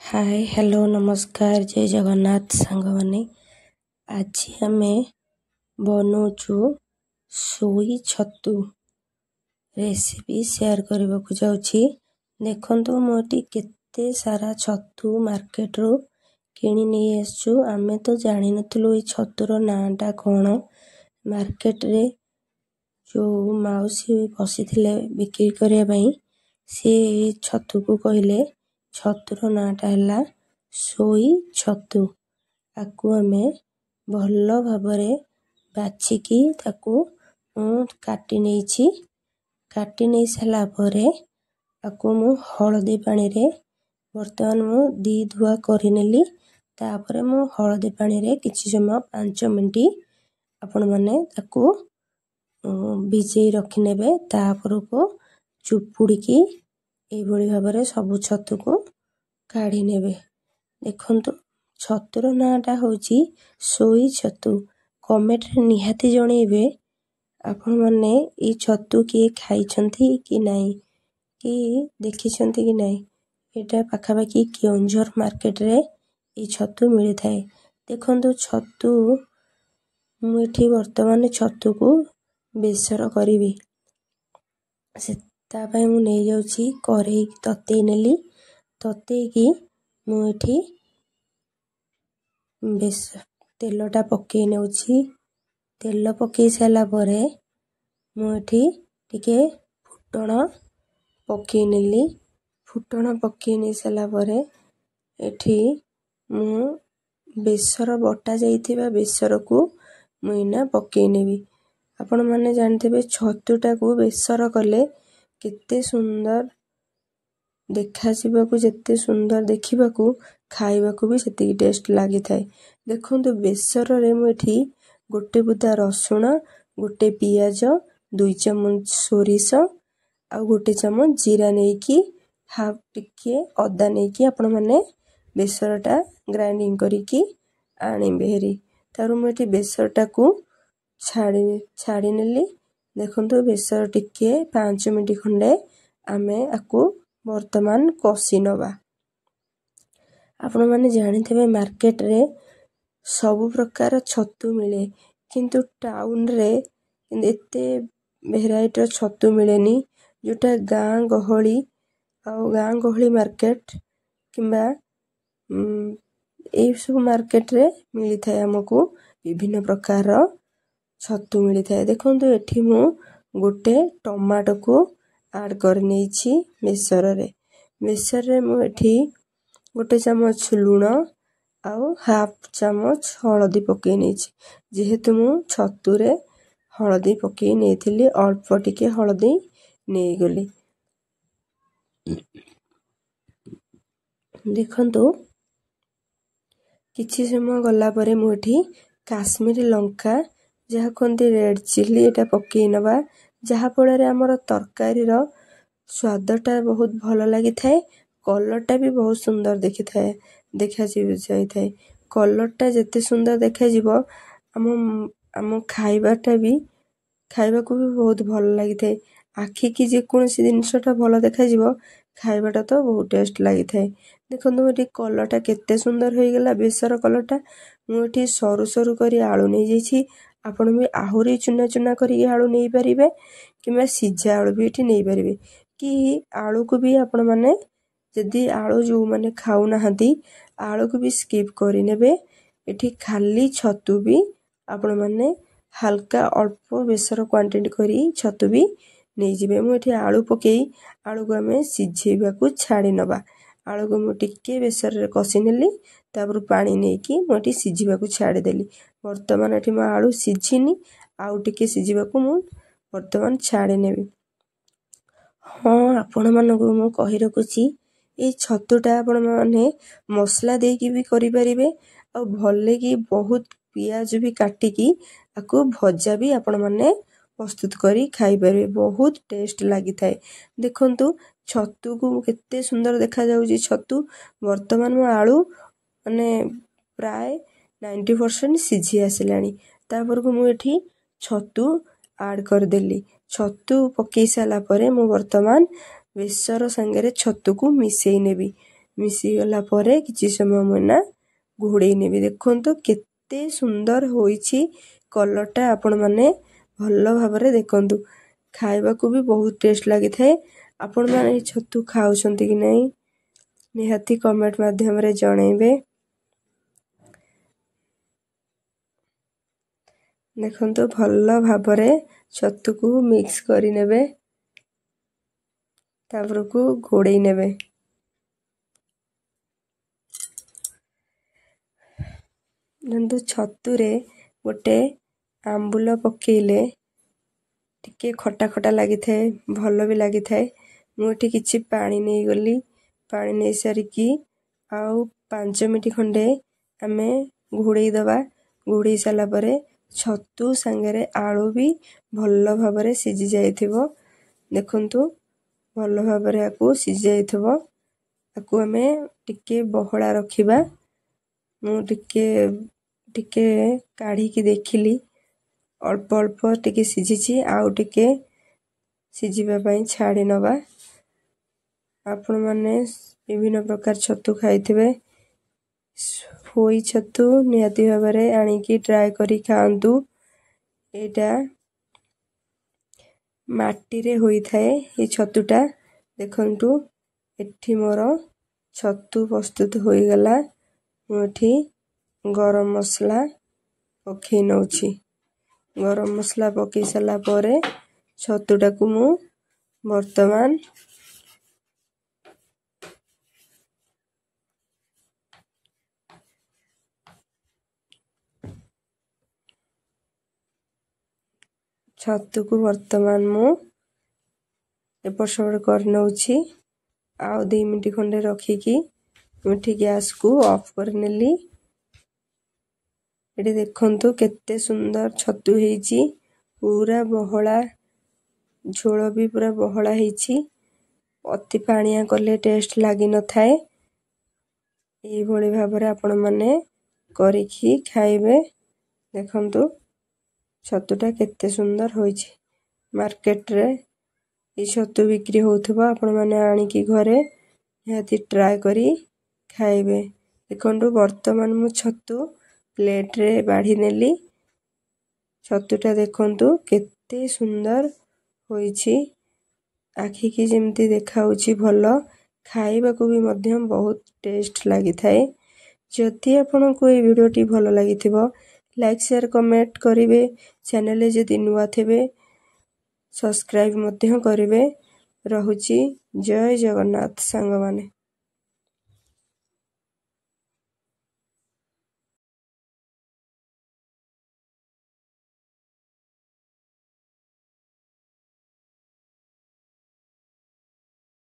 Hi hello नमस्कार जय जगन्नाथ सांग मैंने आज आम बनौचु सोई छतु रेसिपी शेयर करने को जाऊँगी। देखो मोटी केते सारा छतु मार्केट रू किणी नहीं आसचु। आमे तो जानी नथिलु ये छतुर नाटा कौन। मार्केट रे जो माउसी बसी थिले बिक्री करने ପାଇଁ से छतु को कहले छतुर नाटा है सोई छतु। आकु आमे भल भाबरे बाछिकी ताकू काटी नहीं काटी नहीं साला परे आकु मु हळदी पानी रे वर्तमान मु दी धुआ करिनेली। तापरे मु हळदी पानी रे किछि समय 5 मिनिट आपण माने ताकू भिजई रखिनेबे। तापर को चुपुड़ी एभली भाबरे सबु छतु को काढ़ी नेबे। देखंतु छतुर नाटा होची सोई छतु। कमेंट रे निहाती जणेबे आपण माने ई छतु किए खाइछंती कि नाही कि देखिछंती कि नाही। एटा पाखापाखि केउंझर मार्केट रे ई छतु मिली थाए। देखंतु छतु मु एठी वर्तमान छतु को बेसर करिवि। से ता पय मु नै जाउची करेई ततेई नेली। ततेई की मु एठी बेस तेलटा पकेई नेउची। तेल पकेई साला परे मु एठी टिके फुटण पकेई नेली। फुटण पकेई नै साला परे एठी मु बेसर बटा जाइथिबा बेसर को मु इना पकेई नेबी। आपण माने जानथिबे छतुटा को बेसर कले केते सुंदर देखा जिबाकू जेते सुंदर देखिबाकू खाइबाकू भी सेति टेस्ट लागि थाए। देखंतु बेसर रे मु एठी गोटे बुदा रसुण गोटे पियाज 2 चम्मच सोरिष आ गोटे चम्मच जीरा नेकी हाफ टिके अदा नेकी आपण माने बेसरटा ग्राइंडिंग करिकी आनिबे हेरी। तारु मु एठी बेसरटा को छाड़ी नेली। देखंतु बेसर टिके 5 मिनिट खंडे आमे आकु वर्तमान कसी नबा। आपण माने जानिथिबे मार्केट रे सब प्रकार छतु मिले किंतु टाउन रे एते वेराइटी छतु मिलेनी। जोटा गाँ गहली मार्केट किंबा ए सब मार्केट रे मिली थाए। हमकू विभिन्न प्रकार छतु मिली थाए। देखंतु एठी मु गोटे टमाटो को ऐड कर नेछि बेसर रे। बेसर रे मु एठी गोटे चम्मच लूण आउ हाफ चम्मच हळदी पकेई नेछि। जेहेतु मु छतु रे हळदी पकेई नेथिली अल्प टिके हळदी नेई गली। देखंतु किछि समय गला परे मु एठी काश्मीरी लंका जहा कोंती रेड चिली एटा पकेई नबा। जहा पड़े हमर तरकारी रो स्वादटा बहुत भल लागि थाए। कलरटा भी बहुत सुंदर देखि थाए देखा जाई थाए। कलरटा जेते सुंदर देखा जिवो हम खाइबाटा भी खाइबाकू भी बहुत भल लागि थाए। आखि की जे कोनसी जिनिसटा भल देखा जिवो खाइबाटा तो बहुत टेस्ट लागि थाए। देखंतु एठी कलरटा केते सुंदर होई गेला बेसर कलरटा। मु एठी सरू सरू करी आलू नै जेछि। आपण भी आहुरी चुना चुना करी आलू नै परिबे किबा सिझा आलू भी एठी नै परिबे कि आलू को भी आपण माने जदी आलू जो माने खाउ नाहंती आलू को भी स्किप करि नेबे। एठी खाली छतु भी आपण माने हल्का अल्प बेसर क्वांटिटी करी छतु भी नै जिबे। मु एठी आलू पकेई आलू को हमें सिझेबा को छाड़ी नबा। आलू को मु टिके बेसर रे कसी नेली तापर पानी नेकी मु एठी सिझिबा को छाड़ी देली। वर्तमान एठी म आलू सिझिनी आउ टिके सिझिबा को मु वर्तमान छाड़ी नेबी। हाँ आपण मानकु मु कहि रखुची ए छतुटा आपण माने मसला देकी भी करि परिबे आ भले की बहुत पियाज भी काटी की आकु भजा भी आपण माने प्रस्तुत करी खाई परिबे। बहुत टेस्ट लागि थाए। देखंतु छतु को केते सुंदर देखा जाउची छतु। वर्तमान मु आलू माने प्राय 90% सिझी आसिलानी। तापर को मु एठी छतु ऐड कर देली। छतु पकेई साला परे मु वर्तमान बेसर संगे रे छतु को मिसेई नेबी। ମିଶିଗଲା ପରେ କିଛି ସମୟ ମୁଁ ନା ଘୋଡ଼େଇ ନେବି। ଦେଖନ୍ତୁ କେତେ ସୁନ୍ଦର ହୋଇଛି କଲର୍ଟା, ଆପଣମାନେ ଭଲ ଭାବରେ ଦେଖନ୍ତୁ। ଖାଇବାକୁ ବି ବହୁତ ଟେଷ୍ଟ ଲାଗିଥାଏ। ଆପଣମାନେ ଏହି ଛତୁ ଖାଉଛନ୍ତି କି ନାହିଁ ନିହାତି କମେଣ୍ଟ ମାଧ୍ୟମରେ ଜଣେଇବେ। ଦେଖନ୍ତୁ ଭଲ ଭାବରେ ଛତୁକୁ ମିକ୍ସ କରିନେବେ, ତାପରକୁ ଘୋଡ଼େଇ ନେବେ। ଦେଖନ୍ତୁ ଛତୁରେ ଗୋଟେ ଆମ୍ବୁଲ ପକେଇଲେ ଟିକେ ଖଟା ଖଟା ଲାଗିଥାଏ, ଭଲ ବି ଲାଗିଥାଏ। ମୁଁ ଏଠି କିଛି ପାଣି ନେଇଗଲି। ପାଣି ନେଇ ସାରିକି ଆଉ 5 ମିନିଟ୍ ଖଣ୍ଡେ ଆମେ ଘୋଡ଼େଇ ଦେବା। ଘୋଡ଼େଇ ସାରିଲା ପରେ ଛତୁ ସାଙ୍ଗରେ ଆଳୁ ବି ଭଲ ଭାବରେ ସିଝି ଯାଇଥିବ। ଦେଖନ୍ତୁ ଭଲ ଭାବରେ ଆକୁ ସିଝି ଯାଇଥିବ। ତାକୁ ଆମେ ଟିକେ ବହଳା ରଖିବା। ମୁଁ ଟିକେ କାଢ଼ିକି ଦେଖିଲି, ଅଳ୍ପ ଅଳ୍ପ ଟିକେ ସିଝିଛି, ଆଉ ଟିକେ ସିଝିବା ପାଇଁ ଛାଡ଼ି ନେବା। ଆପଣମାନେ ବିଭିନ୍ନ ପ୍ରକାର ଛତୁ ଖାଇଥିବେ। ପୋଇ ଛତୁ ନିହାତି ଭାବରେ ଆଣିକି ଟ୍ରାଏ କରି ଖାଆନ୍ତୁ। ଏଇଟା ମାଟିରେ ହୋଇଥାଏ এই ଛତୁଟା। ଦେଖନ୍ତୁ ଏଠି ମୋର ଛତୁ ପ୍ରସ୍ତୁତ ହୋଇଗଲା। ମୁଁ ଏଠି ଗରମ ମସଲା ପକାଇ ନେଉଛି। ଗରମ ମସଲା ପକାଇ ସାରିଲା ପରେ ଛତୁଟାକୁ ମୁଁ ବର୍ତ୍ତମାନ ମୁଁ ଏପଟ ସେପଟ କରିନେଉଛି। ଆଉ 2 ମିନିଟ୍ ଖଣ୍ଡେ ରଖିକି ମୁଁ ଏଠି ଗ୍ୟାସ୍କୁ ଅଫ୍ କରିନେଲି। ଏଠି ଦେଖନ୍ତୁ କେତେ ସୁନ୍ଦର ଛତୁ ହେଇଛି, ପୁରା ବହଳା, ଝୋଳ ବି ପୁରା ବହଳା ହେଇଛି। ଅତି ପାଣିଆ କଲେ ଟେଷ୍ଟ ଲାଗିନଥାଏ। ଏଇଭଳି ଭାବରେ ଆପଣମାନେ କରିକି ଖାଇବେ। ଦେଖନ୍ତୁ ଛତୁଟା କେତେ ସୁନ୍ଦର ହୋଇଛି। ମାର୍କେଟରେ এই ଛତୁ ବିକ୍ରି ହେଉଥିବ, ଆପଣମାନେ ଆଣିକି ଘରେ ନିହାତି ଟ୍ରାଏ କରି ଖାଇବେ। ଦେଖନ୍ତୁ ବର୍ତ୍ତମାନ ମୁଁ ଛତୁ ପ୍ଲେଟ୍ରେ ବାଢ଼ି ନେଲି। ଛତୁଟା ଦେଖନ୍ତୁ କେତେ ସୁନ୍ଦର ହୋଇଛି। ଆଖିକି ଯେମିତି ଦେଖାଉଛି ଭଲ, ଖାଇବାକୁ ବି ମଧ୍ୟ ବହୁତ ଟେଷ୍ଟ ଲାଗିଥାଏ। ଯଦି ଆପଣଙ୍କୁ এই ଭିଡ଼ିଓଟି ଭଲ ଲାଗିଥିବ ଲାଇକ୍ ସେୟାର କମେଣ୍ଟ କରିବେ। ଚ୍ୟାନେଲରେ ଯଦି ନୂଆ ଥିବେ ସବସ୍କ୍ରାଇବ୍ ମଧ୍ୟ କରିବେ। ରହୁଛି। ଜୟ ଜଗନ୍ନାଥ ସାଙ୍ଗମାନେ।